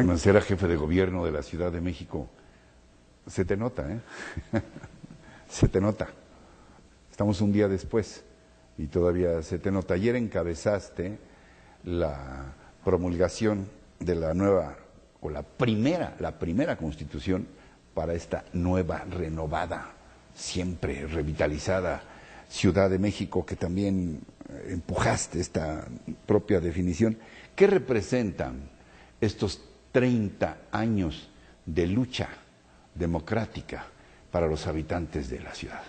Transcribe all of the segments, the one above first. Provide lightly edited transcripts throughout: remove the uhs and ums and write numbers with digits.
Mancera, jefe de gobierno de la Ciudad de México, se te nota, ¿eh? Se te nota. Estamos un día después y todavía se te nota. Ayer encabezaste la promulgación de la nueva, o la primera constitución para esta nueva, renovada, siempre revitalizada Ciudad de México, que también empujaste esta propia definición. ¿Qué representan estos 30 años de lucha democrática para los habitantes de la ciudad?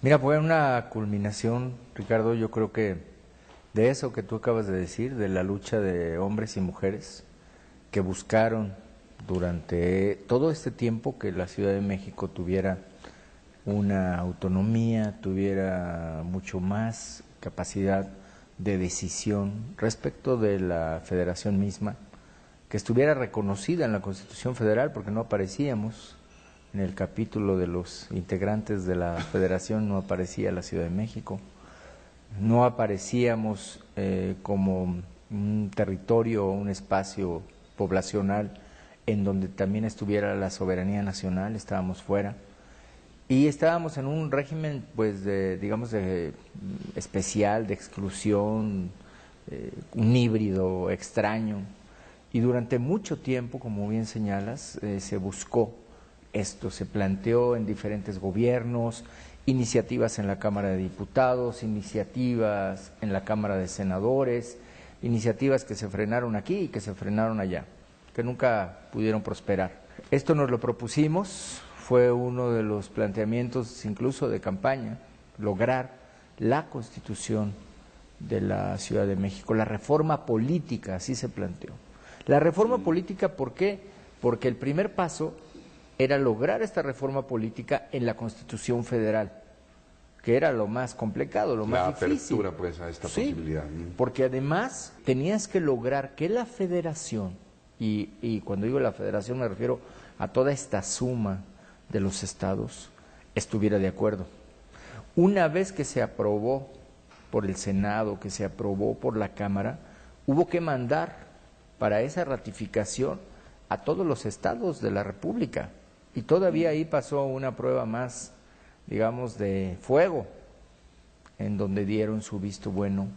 Mira, fue una culminación, Ricardo, yo creo que de eso que tú acabas de decir, de la lucha de hombres y mujeres que buscaron durante todo este tiempo que la Ciudad de México tuviera una autonomía, tuviera mucho más capacidad de decisión respecto de la federación misma, que estuviera reconocida en la Constitución Federal, porque no aparecíamos en el capítulo de los integrantes de la federación, no aparecía la Ciudad de México, no aparecíamos como un territorio, un espacio poblacional en donde también estuviera la soberanía nacional, estábamos fuera. Y estábamos en un régimen, pues, digamos, especial, de exclusión, un híbrido extraño. Y durante mucho tiempo, como bien señalas, se buscó esto, se planteó en diferentes gobiernos, iniciativas en la Cámara de Diputados, iniciativas en la Cámara de Senadores, iniciativas que se frenaron aquí y que se frenaron allá, que nunca pudieron prosperar. Esto nos lo propusimos. Fue uno de los planteamientos incluso de campaña, lograr la Constitución de la Ciudad de México, la reforma política, así se planteó. La reforma política, ¿por qué? Porque el primer paso era lograr esta reforma política en la Constitución Federal, que era lo más complicado, lo más difícil. La apertura, pues, a esta posibilidad. Porque además tenías que lograr que la federación, y cuando digo la federación me refiero a toda esta suma de los estados, estuviera de acuerdo. Una vez que se aprobó por el Senado, que se aprobó por la Cámara, hubo que mandar para esa ratificación a todos los estados de la República, y todavía ahí pasó una prueba más, digamos, de fuego, en donde dieron su visto bueno,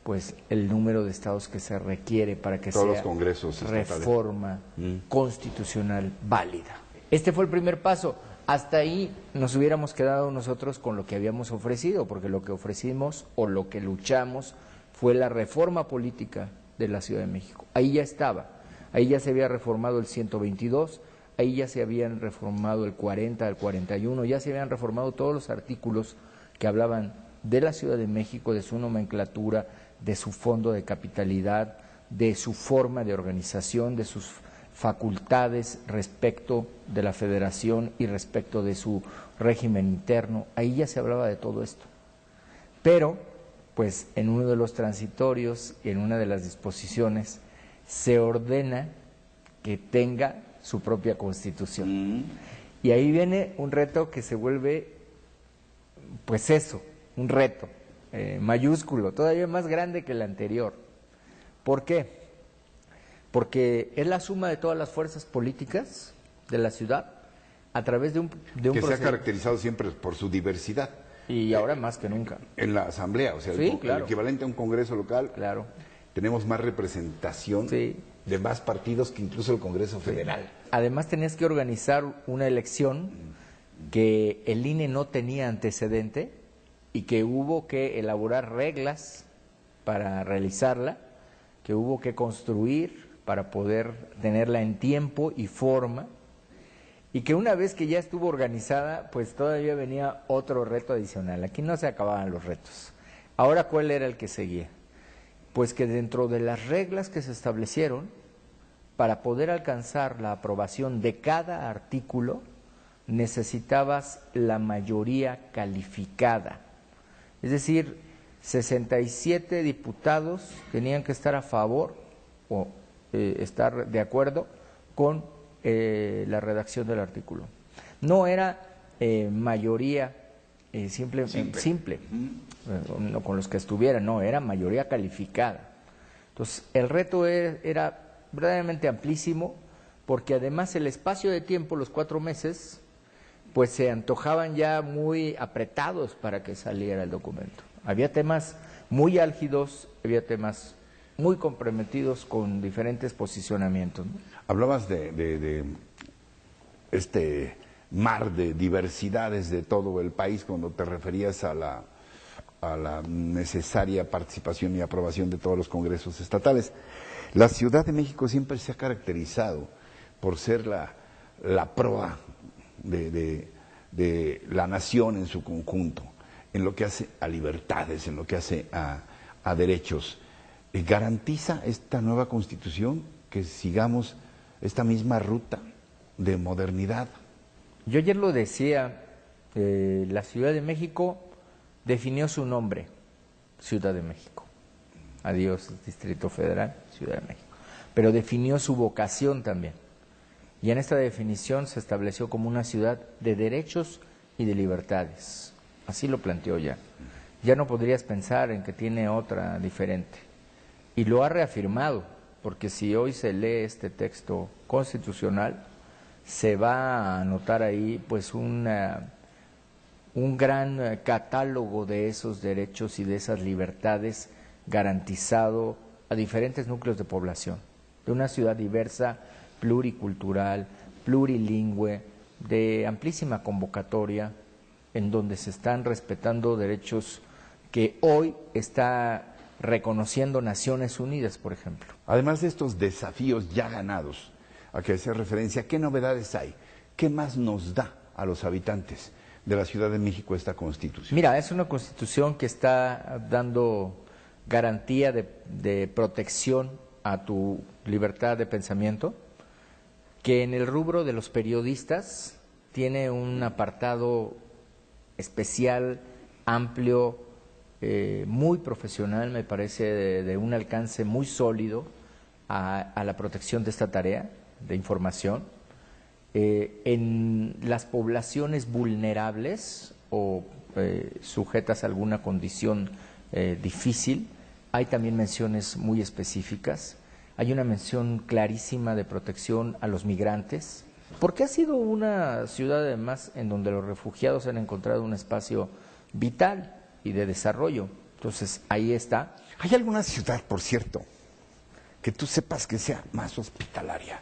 pues, el número de estados que se requiere para que todos sea los congresos reforma constitucional válida. Este fue el primer paso. Hasta ahí nos hubiéramos quedado nosotros con lo que habíamos ofrecido, porque lo que ofrecimos o lo que luchamos fue la reforma política de la Ciudad de México. Ahí ya estaba, ahí ya se había reformado el 122, ahí ya se habían reformado el 40, el 41, ya se habían reformado todos los artículos que hablaban de la Ciudad de México, de su nomenclatura, de su fondo de capitalidad, de su forma de organización, de sus facultades respecto de la federación y respecto de su régimen interno. Ahí ya se hablaba de todo esto. Pero, pues, en uno de los transitorios y en una de las disposiciones se ordena que tenga su propia constitución. Y ahí viene un reto que se vuelve, pues eso, un reto mayúsculo, todavía más grande que el anterior. ¿Por qué? Porque es la suma de todas las fuerzas políticas de la ciudad a través de un que se ha caracterizado siempre por su diversidad. Y ahora más que nunca. En la asamblea, o sea, sí, el equivalente a un congreso local. Claro. Tenemos más representación de más partidos que incluso el Congreso Federal. Además tenías que organizar una elección que el INE no tenía antecedente y que hubo que elaborar reglas para realizarla, que hubo que construir para poder tenerla en tiempo y forma, y que una vez que ya estuvo organizada, pues todavía venía otro reto adicional. Aquí no se acababan los retos. Ahora, ¿cuál era el que seguía? Pues que dentro de las reglas que se establecieron, para poder alcanzar la aprobación de cada artículo, necesitabas la mayoría calificada. Es decir, 67 diputados tenían que estar a favor o estar de acuerdo con la redacción del artículo. No era mayoría simple, no, con los que estuvieran, no, era mayoría calificada. Entonces, el reto era verdaderamente amplísimo, porque además el espacio de tiempo, los 4 meses, pues se antojaban ya muy apretados para que saliera el documento. Había temas muy álgidos, había temas muy comprometidos con diferentes posicionamientos, ¿no? Hablabas de este mar de diversidades de todo el país cuando te referías a la necesaria participación y aprobación de todos los congresos estatales. La Ciudad de México siempre se ha caracterizado por ser la proa de la nación en su conjunto, en lo que hace a libertades, en lo que hace a derechos. ¿Garantiza esta nueva Constitución que sigamos esta misma ruta de modernidad? Yo ayer lo decía, la Ciudad de México definió su nombre, Ciudad de México. Adiós, Distrito Federal, Ciudad de México. Pero definió su vocación también. Y en esta definición se estableció como una ciudad de derechos y de libertades. Así lo planteó ya. Ya no podrías pensar en que tiene otra diferente. Y lo ha reafirmado, porque si hoy se lee este texto constitucional, se va a notar ahí pues un gran catálogo de esos derechos y de esas libertades garantizado a diferentes núcleos de población, de una ciudad diversa, pluricultural, plurilingüe, de amplísima convocatoria, en donde se están respetando derechos que hoy está reconociendo Naciones Unidas, por ejemplo. Además de estos desafíos ya ganados, a que hacer referencia, ¿qué novedades hay? ¿Qué más nos da a los habitantes de la Ciudad de México esta Constitución? Mira, es una Constitución que está dando garantía de protección a tu libertad de pensamiento, que en el rubro de los periodistas tiene un apartado especial, amplio, muy profesional, me parece, de un alcance muy sólido a la protección de esta tarea de información. En las poblaciones vulnerables o sujetas a alguna condición difícil, hay también menciones muy específicas. Hay una mención clarísima de protección a los migrantes, porque ha sido una ciudad además en donde los refugiados han encontrado un espacio vital y de desarrollo. Entonces, ahí está. ¿Hay alguna ciudad, por cierto, que tú sepas que sea más hospitalaria,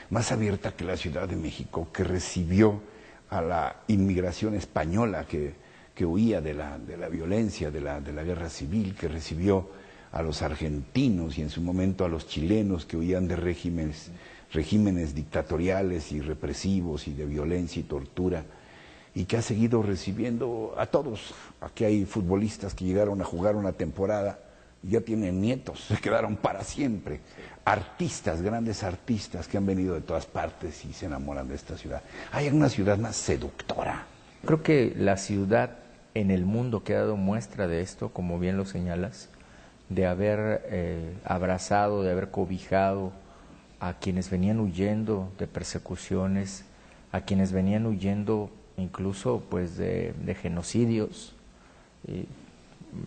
más abierta que la Ciudad de México, que recibió a la inmigración española que huía de la violencia, de la guerra civil, que recibió a los argentinos y en su momento a los chilenos que huían de regímenes dictatoriales y represivos y de violencia y tortura, y que ha seguido recibiendo a todos? Aquí hay futbolistas que llegaron a jugar una temporada y ya tienen nietos, se quedaron para siempre. Artistas, grandes artistas que han venido de todas partes y se enamoran de esta ciudad. ¿Hay alguna ciudad más seductora? Creo que la ciudad en el mundo que ha dado muestra de esto, como bien lo señalas, de haber abrazado, de haber cobijado a quienes venían huyendo de persecuciones, a quienes venían huyendo incluso pues de genocidios.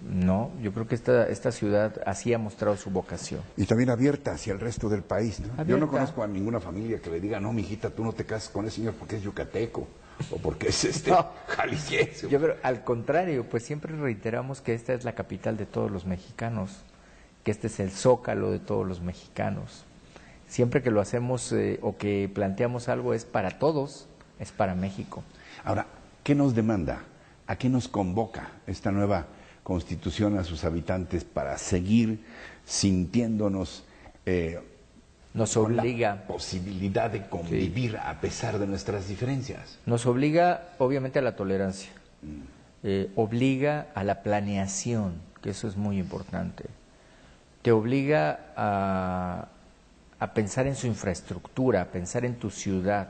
No, yo creo que esta ciudad así ha mostrado su vocación. Y también abierta hacia el resto del país, ¿no? Abierta. Yo no conozco a ninguna familia que le diga, no, mijita, tú no te cases con ese señor porque es yucateco o porque es No. jalisciense. Yo creo, al contrario, pues siempre reiteramos que esta es la capital de todos los mexicanos, que este es el zócalo de todos los mexicanos. Siempre que lo hacemos o que planteamos algo es para todos, es para México. Ahora, ¿qué nos demanda? ¿A qué nos convoca esta nueva Constitución a sus habitantes para seguir sintiéndonos Nos obliga, con la posibilidad de convivir, sí, a pesar de nuestras diferencias? Nos obliga obviamente a la tolerancia, obliga a la planeación, que eso es muy importante, te obliga a pensar en su infraestructura, a pensar en tu ciudad,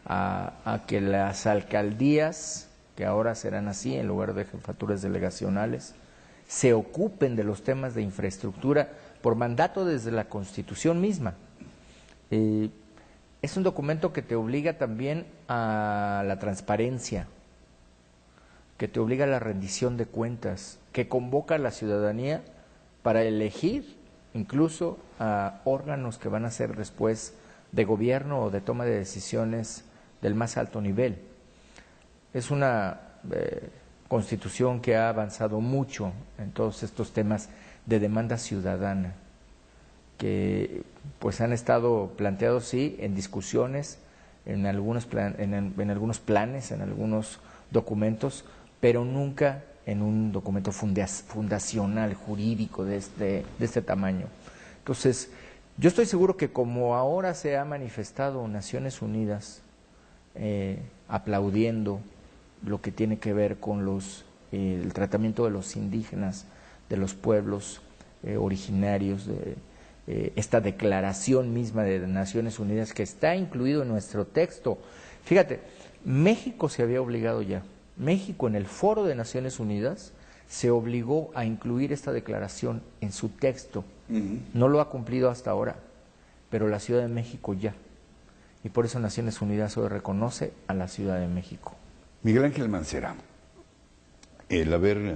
a que las alcaldías, que ahora serán así en lugar de jefaturas delegacionales, se ocupen de los temas de infraestructura por mandato desde la Constitución misma. Es un documento que te obliga también a la transparencia, que te obliga a la rendición de cuentas, que convoca a la ciudadanía para elegir incluso a órganos que van a ser después de gobierno o de toma de decisiones del más alto nivel. Es una Constitución que ha avanzado mucho en todos estos temas de demanda ciudadana, que pues han estado planteados, sí, en discusiones, en algunos planes, en algunos documentos, pero nunca en un documento fundacional, jurídico de este tamaño. Entonces, yo estoy seguro que como ahora se ha manifestado Naciones Unidas aplaudiendo lo que tiene que ver con el tratamiento de los indígenas, de los pueblos originarios, de esta declaración misma de Naciones Unidas que está incluido en nuestro texto. Fíjate, México se había obligado ya, México en el Foro de Naciones Unidas se obligó a incluir esta declaración en su texto. No lo ha cumplido hasta ahora, pero la Ciudad de México ya. Y por eso Naciones Unidas hoy reconoce a la Ciudad de México. Miguel Ángel Mancera, el haber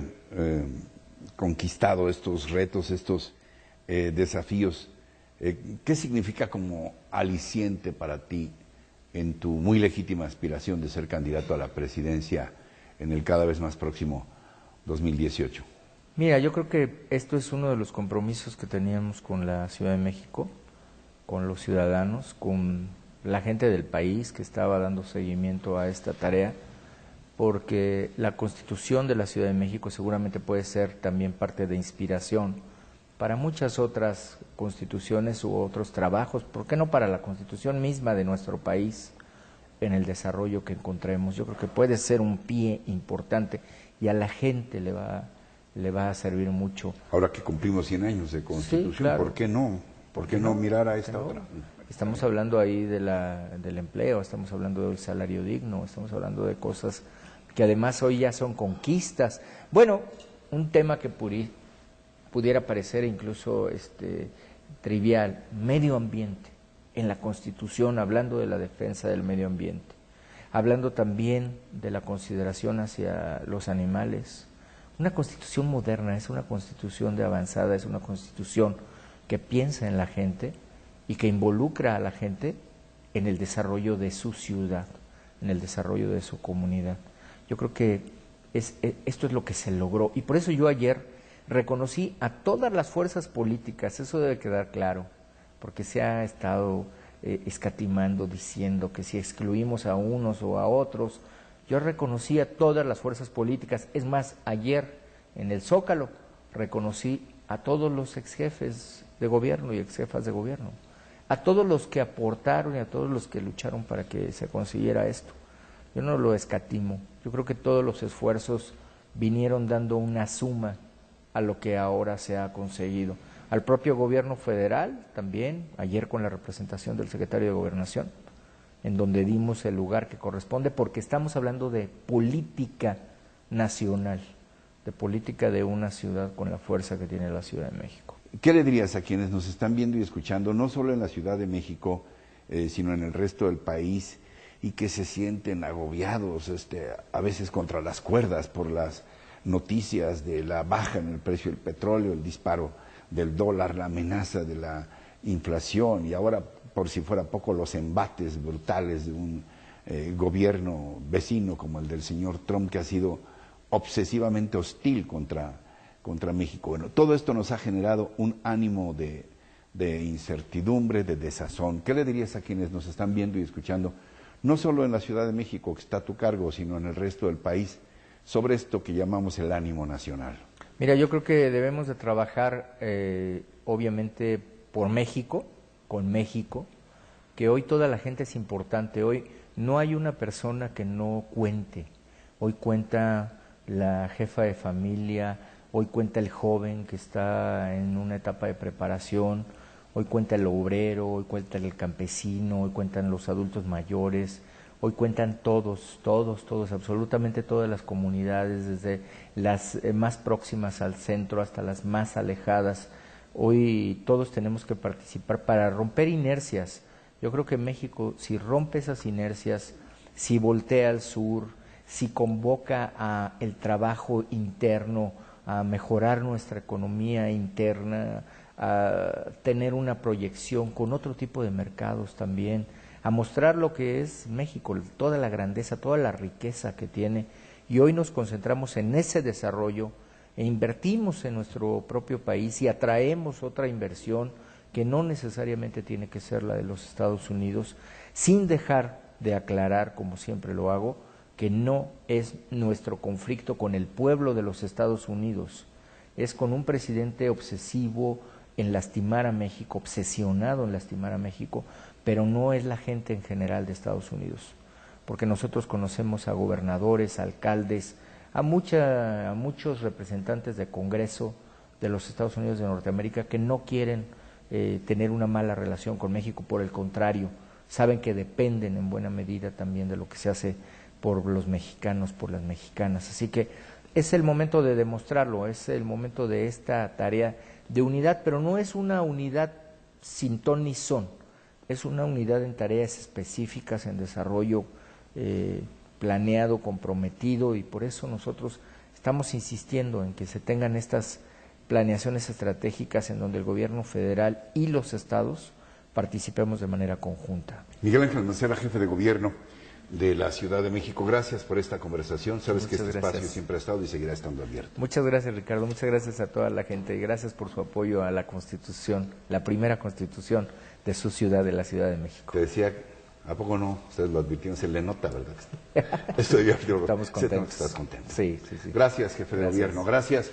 conquistado estos retos, estos desafíos, ¿qué significa como aliciente para ti en tu muy legítima aspiración de ser candidato a la presidencia en el cada vez más próximo 2018? Mira, yo creo que esto es uno de los compromisos que teníamos con la Ciudad de México, con los ciudadanos, con la gente del país que estaba dando seguimiento a esta tarea, porque la Constitución de la Ciudad de México seguramente puede ser también parte de inspiración para muchas otras constituciones u otros trabajos, ¿por qué no para la Constitución misma de nuestro país en el desarrollo que encontremos? Yo creo que puede ser un pie importante y a la gente le va a servir mucho. Ahora que cumplimos 100 años de Constitución, sí, claro. ¿Por qué no? ¿Por qué no mirar a esta otra? Estamos hablando ahí del empleo, estamos hablando del salario digno, estamos hablando de cosas que además hoy ya son conquistas. Bueno, un tema que pudiera parecer incluso trivial, medio ambiente, en la Constitución, hablando de la defensa del medio ambiente, hablando también de la consideración hacia los animales. Una Constitución moderna, es una Constitución de avanzada, es una Constitución que piensa en la gente y que involucra a la gente en el desarrollo de su ciudad, en el desarrollo de su comunidad. Yo creo que esto es lo que se logró y por eso yo ayer reconocí a todas las fuerzas políticas, eso debe quedar claro, porque se ha estado escatimando, diciendo que si excluimos a unos o a otros. Yo reconocí a todas las fuerzas políticas, es más, ayer en el Zócalo reconocí a todos los exjefes de gobierno y exjefas de gobierno, a todos los que aportaron y a todos los que lucharon para que se consiguiera esto. Yo no lo escatimo, yo creo que todos los esfuerzos vinieron dando una suma a lo que ahora se ha conseguido. Al propio gobierno federal también, ayer con la representación del secretario de Gobernación, en donde dimos el lugar que corresponde, porque estamos hablando de política nacional, de política de una ciudad con la fuerza que tiene la Ciudad de México. ¿Qué le dirías a quienes nos están viendo y escuchando, no solo en la Ciudad de México, sino en el resto del país, y que se sienten agobiados, a veces contra las cuerdas por las noticias de la baja en el precio del petróleo, el disparo del dólar, la amenaza de la inflación y ahora, por si fuera poco, los embates brutales de un gobierno vecino como el del señor Trump, que ha sido obsesivamente hostil contra México? Bueno, todo esto nos ha generado un ánimo de incertidumbre, de desazón. ¿Qué le dirías a quienes nos están viendo y escuchando, no solo en la Ciudad de México, que está a tu cargo, sino en el resto del país, sobre esto que llamamos el ánimo nacional? Mira, yo creo que debemos de trabajar, obviamente, por México, con México, que hoy toda la gente es importante. Hoy no hay una persona que no cuente. Hoy cuenta la jefa de familia, hoy cuenta el joven que está en una etapa de preparación, hoy cuenta el obrero, hoy cuenta el campesino, hoy cuentan los adultos mayores. Hoy cuentan todos, absolutamente todas las comunidades, desde las más próximas al centro hasta las más alejadas. Hoy todos tenemos que participar para romper inercias. Yo creo que México, si rompe esas inercias, si voltea al sur, si convoca a el trabajo interno, a mejorar nuestra economía interna, a tener una proyección con otro tipo de mercados también, a mostrar lo que es México, toda la grandeza, toda la riqueza que tiene, y hoy nos concentramos en ese desarrollo e invertimos en nuestro propio país y atraemos otra inversión que no necesariamente tiene que ser la de los Estados Unidos, sin dejar de aclarar, como siempre lo hago, que no es nuestro conflicto con el pueblo de los Estados Unidos, es con un presidente obsesivo en lastimar a México, obsesionado en lastimar a México, pero no es la gente en general de Estados Unidos, porque nosotros conocemos a gobernadores, alcaldes, a muchos representantes de Congreso de los Estados Unidos de Norteamérica que no quieren tener una mala relación con México, por el contrario, saben que dependen en buena medida también de lo que se hace por los mexicanos, por las mexicanas. Así que es el momento de demostrarlo, es el momento de esta tarea de unidad, pero no es una unidad sin ton ni son, es una unidad en tareas específicas, en desarrollo planeado, comprometido, y por eso nosotros estamos insistiendo en que se tengan estas planeaciones estratégicas en donde el gobierno federal y los estados participemos de manera conjunta. Miguel Ángel Mancera, jefe de gobierno de la Ciudad de México, gracias por esta conversación. Sabes que este espacio siempre ha estado y seguirá estando abierto. Muchas gracias, Ricardo, muchas gracias a toda la gente y gracias por su apoyo a la Constitución, la primera Constitución de su ciudad, de la Ciudad de México. Te decía, ¿a poco no? Ustedes lo advirtieron, se le nota, ¿verdad? Estoy Estamos contentos. Estás contento. Sí, sí, sí. Gracias, jefe de gobierno. Gracias.